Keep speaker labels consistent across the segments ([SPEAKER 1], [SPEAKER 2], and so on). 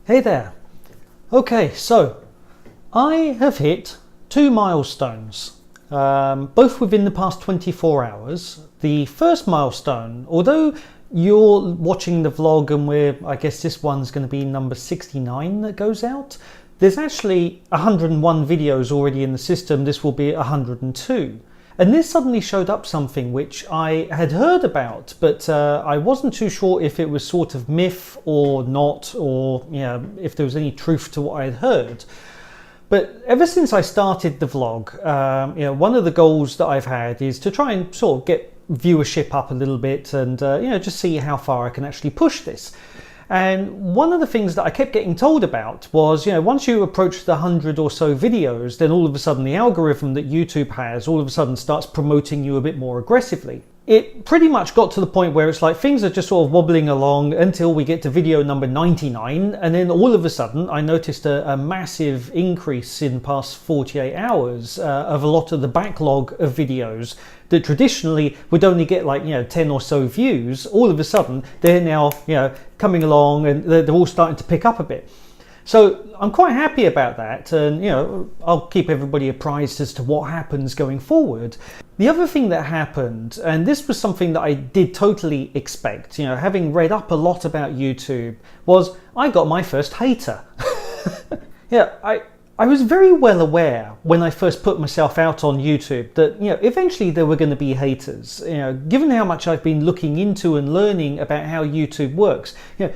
[SPEAKER 1] Hey there. Okay, so I have hit two milestones, both within the past 24 hours. The first milestone, although you're watching the vlog and I guess this one's going to be number 69 that goes out, there's actually 101 videos already in the system. This will be 102. And this suddenly showed up something which I had heard about, but I wasn't too sure if it was sort of myth or not, or if there was any truth to what I had heard. But ever since I started the vlog, one of the goals that I've had is to try and sort of get viewership up a little bit and just see how far I can actually push this. And one of the things that I kept getting told about was, once you approach the 100 or so videos, then all of a sudden the algorithm that YouTube has all of a sudden starts promoting you a bit more aggressively. It pretty much got to the point where it's like things are just sort of wobbling along until we get to video number 99, and then all of a sudden I noticed a massive increase in the past 48 hours of a lot of the backlog of videos that traditionally would only get 10 or so views. All of a sudden they're now coming along and they're all starting to pick up a bit. So I'm quite happy about that, and I'll keep everybody apprised as to what happens going forward. The other thing that happened, and this was something that I did totally expect, having read up a lot about YouTube, was I got my first hater. I was very well aware when I first put myself out on YouTube that eventually there were going to be haters. Given how much I've been looking into and learning about how YouTube works,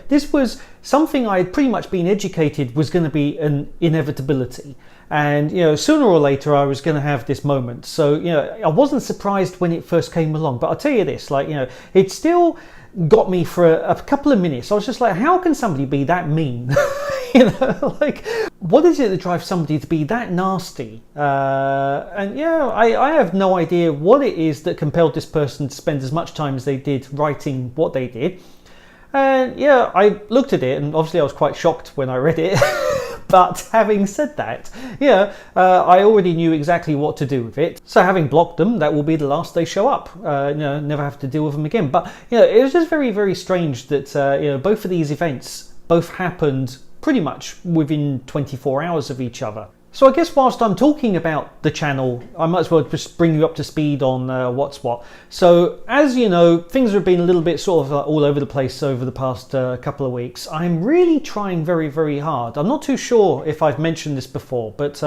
[SPEAKER 1] this was something I had pretty much been educated was going to be an inevitability. And sooner or later I was going to have this moment. So I wasn't surprised when it first came along. But I'll tell you this, it still got me for a couple of minutes. I was just like, how can somebody be that mean? What is it that drives somebody to be that nasty? I have no idea what it is that compelled this person to spend as much time as they did writing what they did. And I looked at it, and obviously I was quite shocked when I read it. But having said that, I already knew exactly what to do with it. So having blocked them, that will be the last they show up. Never have to deal with them again. But it was just very, very strange that both of these events both happened pretty much within 24 hours of each other. So I guess whilst I'm talking about the channel, I might as well just bring you up to speed on what's what. So as you know, things have been a little bit sort of all over the place over the past couple of weeks. I'm really trying very, very hard. I'm not too sure if I've mentioned this before, but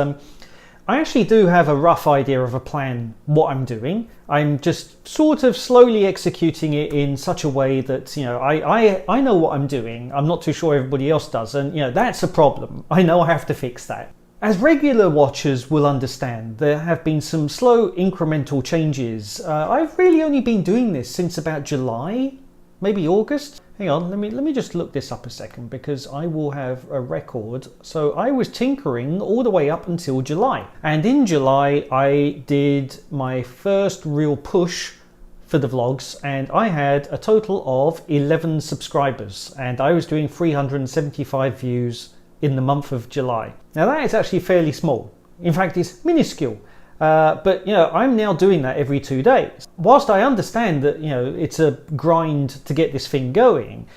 [SPEAKER 1] I actually do have a rough idea of a plan, what I'm doing. I'm just sort of slowly executing it in such a way that, I know what I'm doing. I'm not too sure everybody else does. And, that's a problem. I know I have to fix that. As regular watchers will understand, there have been some slow incremental changes. I've really only been doing this since about July, maybe August. Hang on, let me just look this up a second, because I will have a record. So I was tinkering all the way up until July. And in July, I did my first real push for the vlogs, and I had a total of 11 subscribers, and I was doing 375 views in the month of July. Now that is actually fairly small. In fact, it's minuscule. But I'm now doing that every 2 days. Whilst I understand that it's a grind to get this thing going,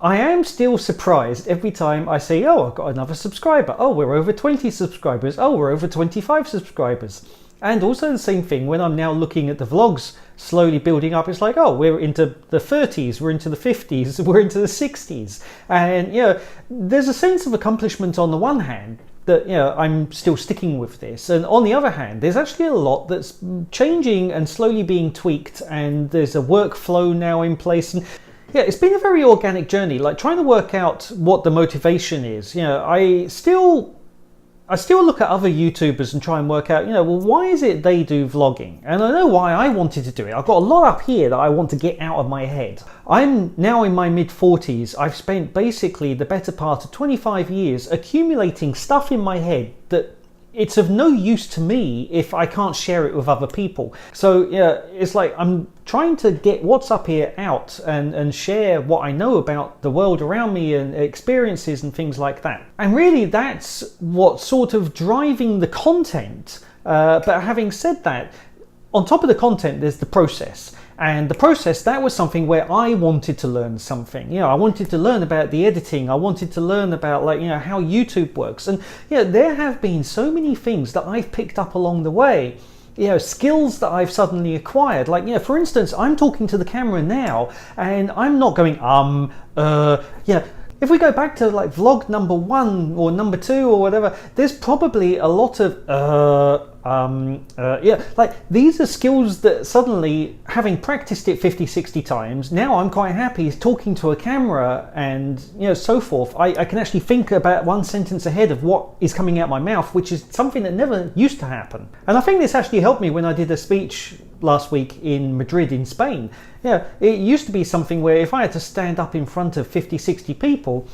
[SPEAKER 1] I am still surprised every time I say, oh, I've got another subscriber. Oh, we're over 20 subscribers. Oh, we're over 25 subscribers. And also the same thing when I'm now looking at the vlogs slowly building up. It's like, oh, we're into the 30s, we're into the 50s, we're into the 60s. And, there's a sense of accomplishment on the one hand that, I'm still sticking with this. And on the other hand, there's actually a lot that's changing and slowly being tweaked. And there's a workflow now in place. And it's been a very organic journey, trying to work out what the motivation is. I still look at other YouTubers and try and work out, why is it they do vlogging? And I know why I wanted to do it. I've got a lot up here that I want to get out of my head. I'm now in my mid-40s. I've spent basically the better part of 25 years accumulating stuff in my head that it's of no use to me if I can't share it with other people. So it's like I'm trying to get what's up here out and share what I know about the world around me and experiences and things like that. And really that's what's sort of driving the content. But having said that, on top of the content, there's the process. And the process, that was something where I wanted to learn something. I wanted to learn about the editing. I wanted to learn about how YouTube works. And there have been so many things that I've picked up along the way. Skills that I've suddenly acquired. For instance, I'm talking to the camera now and I'm not going, If we go back to vlog number 1 or number 2 or whatever, there's probably a lot of these are skills that suddenly, having practiced it 50-60 times, now I'm quite happy talking to a camera and so forth. I can actually think about one sentence ahead of what is coming out my mouth, which is something that never used to happen. And I think this actually helped me when I did a speech last week in Madrid in Spain. It used to be something where if I had to stand up in front of 50-60 people,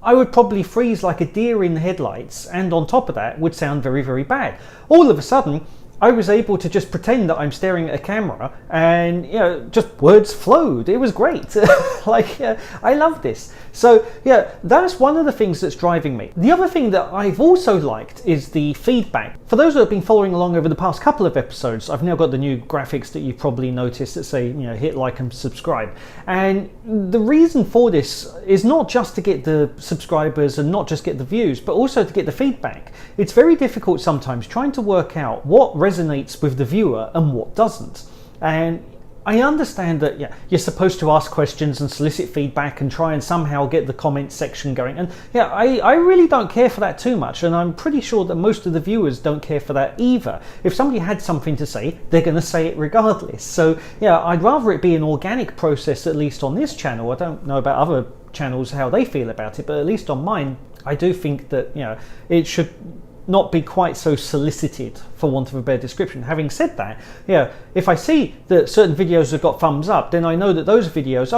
[SPEAKER 1] I would probably freeze like a deer in the headlights, and on top of that would sound very, very bad. All of a sudden, I was able to just pretend that I'm staring at a camera and just words flowed. It was great. I love this. So that's one of the things that's driving me. The other thing that I've also liked is the feedback. For those that have been following along over the past couple of episodes, I've now got the new graphics that you've probably noticed that say hit like and subscribe. And the reason for this is not just to get the subscribers and not just get the views, but also to get the feedback. It's very difficult sometimes trying to work out what resonates with the viewer and what doesn't. And I understand that you're supposed to ask questions and solicit feedback and try and somehow get the comment section going. And I really don't care for that too much, and I'm pretty sure that most of the viewers don't care for that either. If somebody had something to say, they're going to say it regardless. So I'd rather it be an organic process, at least on this channel. I don't know about other channels how they feel about it, but at least on mine, I do think that it should not be quite so solicited, for want of a better description. Having said that, if I see that certain videos have got thumbs up, then I know that those videos,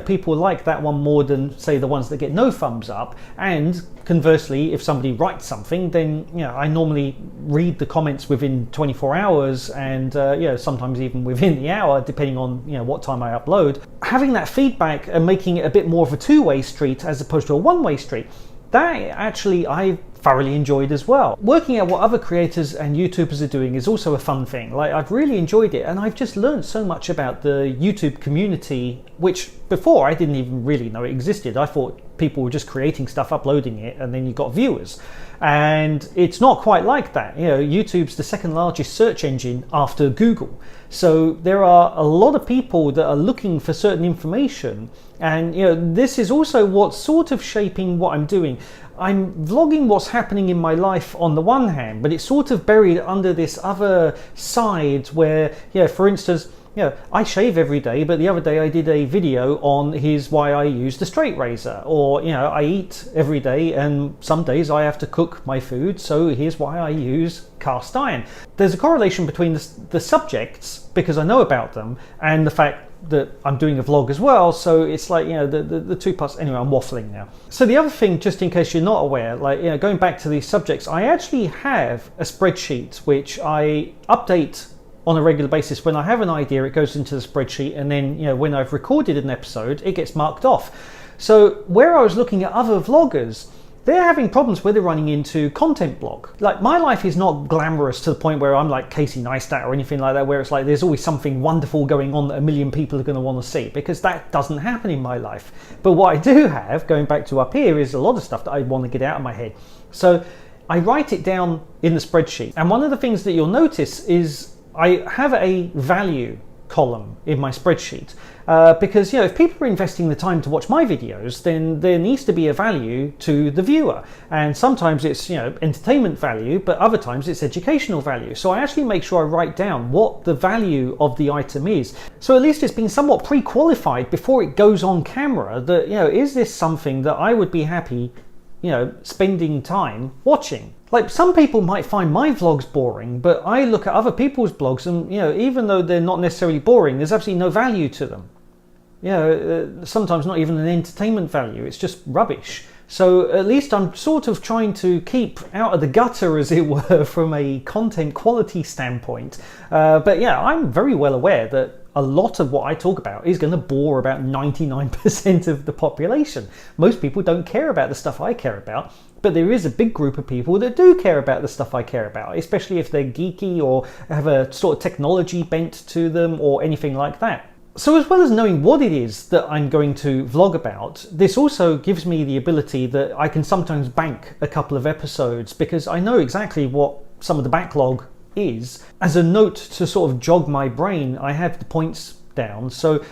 [SPEAKER 1] people like that one more than say the ones that get no thumbs up. And conversely, if somebody writes something, then I normally read the comments within 24 hours and sometimes even within the hour, depending on what time I upload. Having that feedback and making it a bit more of a two-way street as opposed to a one-way street, that actually I thoroughly enjoyed as well. Working out what other creators and YouTubers are doing is also a fun thing. I've really enjoyed it, and I've just learned so much about the YouTube community, which before I didn't even really know it existed. I thought people were just creating stuff, uploading it, and then you got viewers. And it's not quite like that. YouTube's the second largest search engine after Google. So there are a lot of people that are looking for certain information. And this is also what's sort of shaping what I'm doing. I'm vlogging what's happening in my life on the one hand, but it's sort of buried under this other side where, for instance, I shave every day, but the other day I did a video on why I use the straight razor. Or, I eat every day and some days I have to cook my food, so here's why I use cast iron. There's a correlation between the subjects, because I know about them, and the fact that I'm doing a vlog as well, so it's the two parts. Anyway, I'm waffling now. So the other thing, just in case you're not aware, going back to these subjects, I actually have a spreadsheet which I update on a regular basis. When I have an idea, it goes into the spreadsheet, and then when I've recorded an episode, it gets marked off. So where I was looking at other vloggers, they're having problems where they're running into content block. My life is not glamorous to the point where I'm like Casey Neistat or anything like that, where it's there's always something wonderful going on that a million people are going to want to see, because that doesn't happen in my life. But what I do have, going back to up here, is a lot of stuff that I want to get out of my head. So I write it down in the spreadsheet. And one of the things that you'll notice is I have a value column in my spreadsheet, because if people are investing the time to watch my videos, then there needs to be a value to the viewer, and sometimes it's entertainment value, but other times it's educational value. So I actually make sure I write down what the value of the item is, so at least it's been somewhat pre-qualified before it goes on camera that is this something that I would be happy spending time watching. Some people might find my vlogs boring, but I look at other people's blogs and, even though they're not necessarily boring, there's absolutely no value to them. Sometimes not even an entertainment value, it's just rubbish. So at least I'm sort of trying to keep out of the gutter, as it were, from a content quality standpoint. But I'm very well aware that a lot of what I talk about is going to bore about 99% of the population. Most people don't care about the stuff I care about, but there is a big group of people that do care about the stuff I care about, especially if they're geeky or have a sort of technology bent to them or anything like that. So as well as knowing what it is that I'm going to vlog about, this also gives me the ability that I can sometimes bank a couple of episodes because I know exactly what some of the backlog is. As a note to sort of jog my brain, I have the points down. So,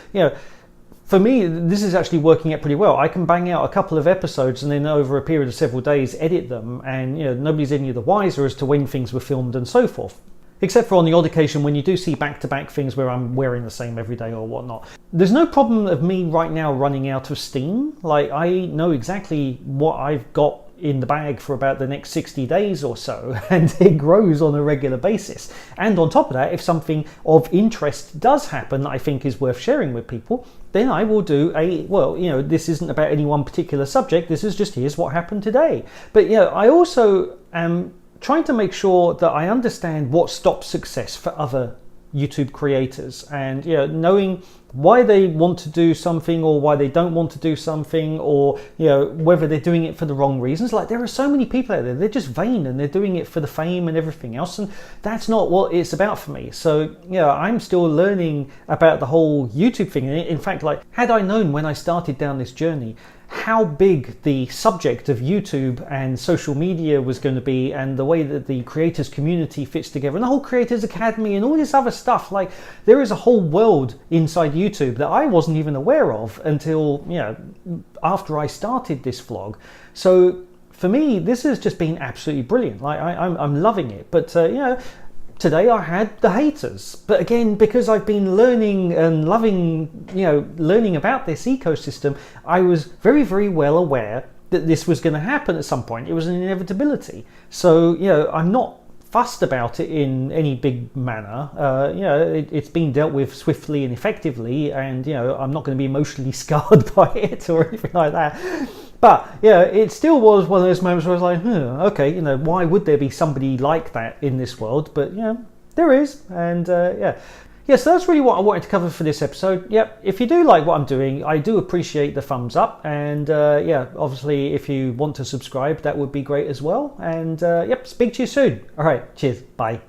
[SPEAKER 1] for me, this is actually working out pretty well. I can bang out a couple of episodes and then over a period of several days edit them, and nobody's any the wiser as to when things were filmed and so forth. Except for on the odd occasion when you do see back-to-back things where I'm wearing the same every day or whatnot. There's no problem of me right now running out of steam. Like, I know exactly what I've got in the bag for about the next 60 days or so, and it grows on a regular basis. And on top of that, if something of interest does happen that I think is worth sharing with people, then I will do this isn't about any one particular subject, this is just here's what happened today. But I also am trying to make sure that I understand what stops success for other YouTube creators, and knowing why they want to do something or why they don't want to do something, or whether they're doing it for the wrong reasons. Like, there are so many people out there, they're just vain and they're doing it for the fame and everything else, and that's not what it's about for me. So I'm still learning about the whole YouTube thing. In fact, like, had I known when I started down this journey how big the subject of YouTube and social media was going to be, and the way that the creators community fits together, and the whole creators academy and all this other stuff, like, there is a whole world inside YouTube that I wasn't even aware of until after I started this vlog. So for me, this has just been absolutely brilliant. Like, I'm loving it. But today I had the haters, but again, because I've been learning and loving, learning about this ecosystem, I was very, very well aware that this was going to happen at some point. It was an inevitability. So, I'm not fussed about it in any big manner. It's been dealt with swiftly and effectively, and, I'm not going to be emotionally scarred by it or anything like that. But it still was one of those moments where I was like, okay, why would there be somebody like that in this world? But there is, and so that's really what I wanted to cover for this episode. Yep, if you do like what I'm doing, I do appreciate the thumbs up, and obviously if you want to subscribe, that would be great as well. And speak to you soon. All right, cheers, bye.